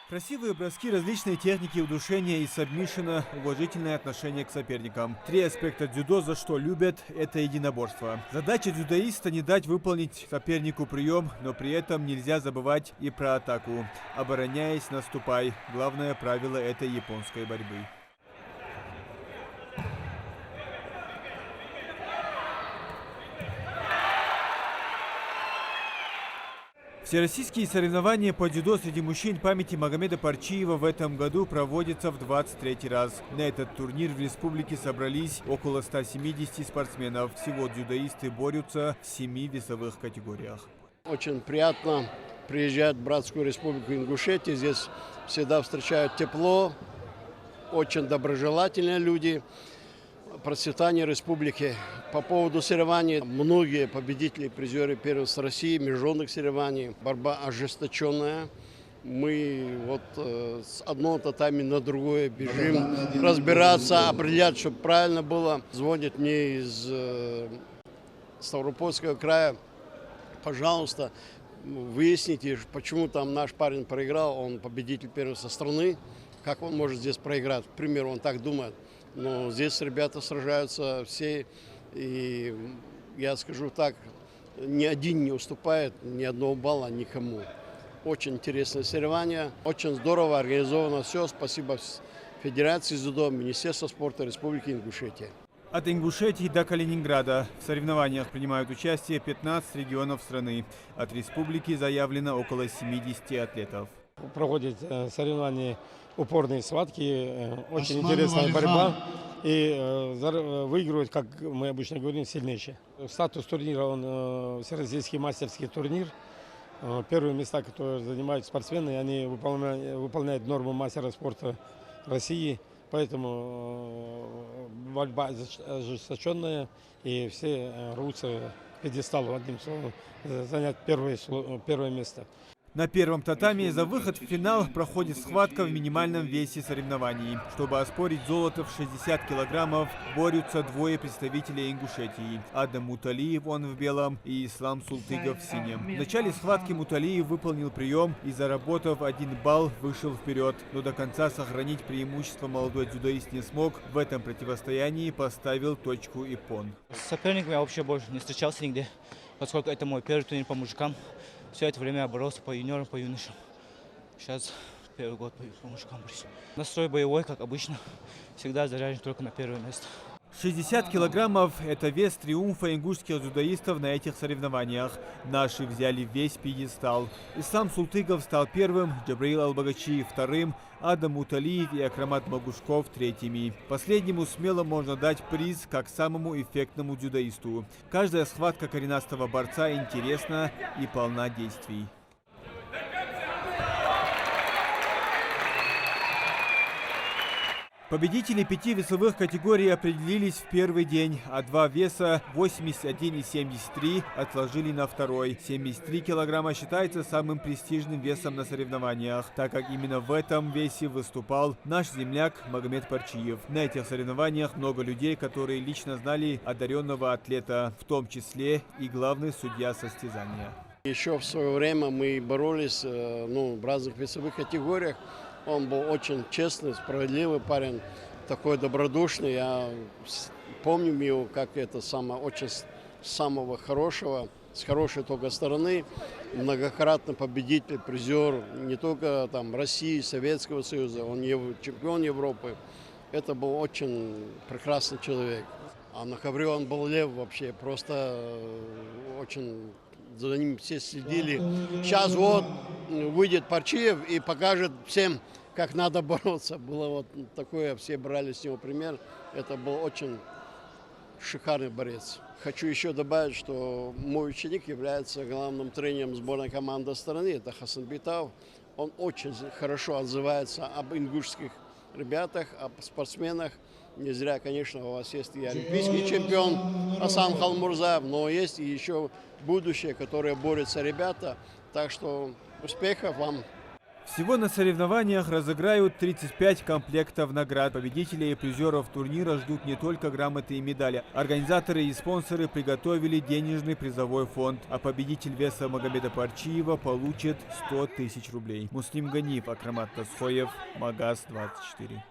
Красивые броски, различные техники удушения и сабмишена, уважительное отношение к соперникам. Три аспекта дзюдо, за что любят, это единоборство. Задача дзюдоиста не дать выполнить сопернику прием, но при этом нельзя забывать и про атаку. Обороняясь, наступай. Главное правило этой японской борьбы. Всероссийские соревнования по дзюдо среди мужчин памяти Магомеда Парчиева в этом году проводятся в 23-й раз. На этот турнир в республике собрались около 170 спортсменов. Всего дзюдоисты борются в 7 весовых категориях. Очень приятно приезжать в братскую республику Ингушетия. Здесь всегда встречают тепло, очень доброжелательные люди. Процветание республики. По поводу соревнований, многие победители, призеры первенства России, международных соревнований, борьба ожесточенная. Мы вот с одного татами на другое бежим, разбираться, определять, чтобы правильно было. Звонит мне из Ставропольского края, пожалуйста, выясните, почему там наш парень проиграл, он победитель первенства страны, как он может здесь проиграть. К примеру, он так думает. Но здесь ребята сражаются все, и я скажу так, ни один не уступает ни одного балла никому. Очень интересное соревнование, очень здорово организовано все. Спасибо Федерации дзюдо, Министерству спорта Республики Ингушетия. От Ингушетии до Калининграда в соревнованиях принимают участие 15 регионов страны. От республики заявлено около 70 атлетов. Проводят соревнования упорные схватки, очень интересная борьба. И выигрывают, как мы обычно говорим, сильнейшие. Статус турнира, он всероссийский мастерский турнир. Первые места, которые занимают спортсмены, они выполняют норму мастера спорта России. Поэтому борьба ожесточенная, и все рвутся к пьедесталу, одним словом, занять первое место. На первом татами за выход в финал проходит схватка в минимальном весе соревнований. Чтобы оспорить золото в 60 килограммов, борются двое представителей Ингушетии. Адам Муталиев, он в белом, и Ислам Султыгов в синем. В начале схватки Муталиев выполнил прием и, заработав 1 балл, вышел вперед. Но до конца сохранить преимущество молодой дзюдоист не смог. В этом противостоянии поставил точку Иппон. С соперником я вообще больше не встречался нигде, поскольку это мой первый турнир по мужикам. Все это время я боролся по юниорам, по юношам. Сейчас первый год по мужикам борюсь. Настрой боевой, как обычно. Всегда заряжен только на первое место. 60 килограммов – это вес триумфа ингушских дзюдоистов на этих соревнованиях. Наши взяли весь пьедестал. Ислам Султыгов стал первым, Джабраил Албагачи вторым, Адам Муталиев и Акрамат Магушков третьими. Последнему смело можно дать приз как самому эффектному дзюдоисту. Каждая схватка коренастого борца интересна и полна действий. Победители 5 весовых категорий определились в первый день, а 2 веса 81 и 73 отложили на второй. 73 килограмма считается самым престижным весом на соревнованиях, так как именно в этом весе выступал наш земляк Магомед Парчиев. На этих соревнованиях много людей, которые лично знали одаренного атлета, в том числе и главный судья состязания. Еще в свое время мы боролись в разных весовых категориях. Он был очень честный, справедливый парень, такой добродушный. Я помню его как это очень самого хорошего, с хорошей только стороны. Многократный победитель, призер не только там России, Советского Союза, он чемпион Европы. Это был очень прекрасный человек. А на ковре он был лев вообще, просто очень... За ним все следили. Сейчас вот выйдет Парчиев и покажет всем, как надо бороться. Было вот такое, все брали с него пример. Это был очень шикарный борец. Хочу еще добавить, что мой ученик является главным тренером сборной команды страны. Это Хасан Битав. Он очень хорошо отзывается об ингушских ребятах, об спортсменах. Не зря, конечно, у вас есть и олимпийский чемпион Асан Халмурзаев, но есть и еще будущее, которое борются ребята. Так что успехов вам! Всего на соревнованиях разыграют 35 комплектов наград. Победителей и призеров турнира ждут не только грамоты и медали. Организаторы и спонсоры приготовили денежный призовой фонд, а победитель веса Магомеда Парчиева получит 100 тысяч рублей. Муслим Ганиев, Акрамат Тасхоев, Магаз 24.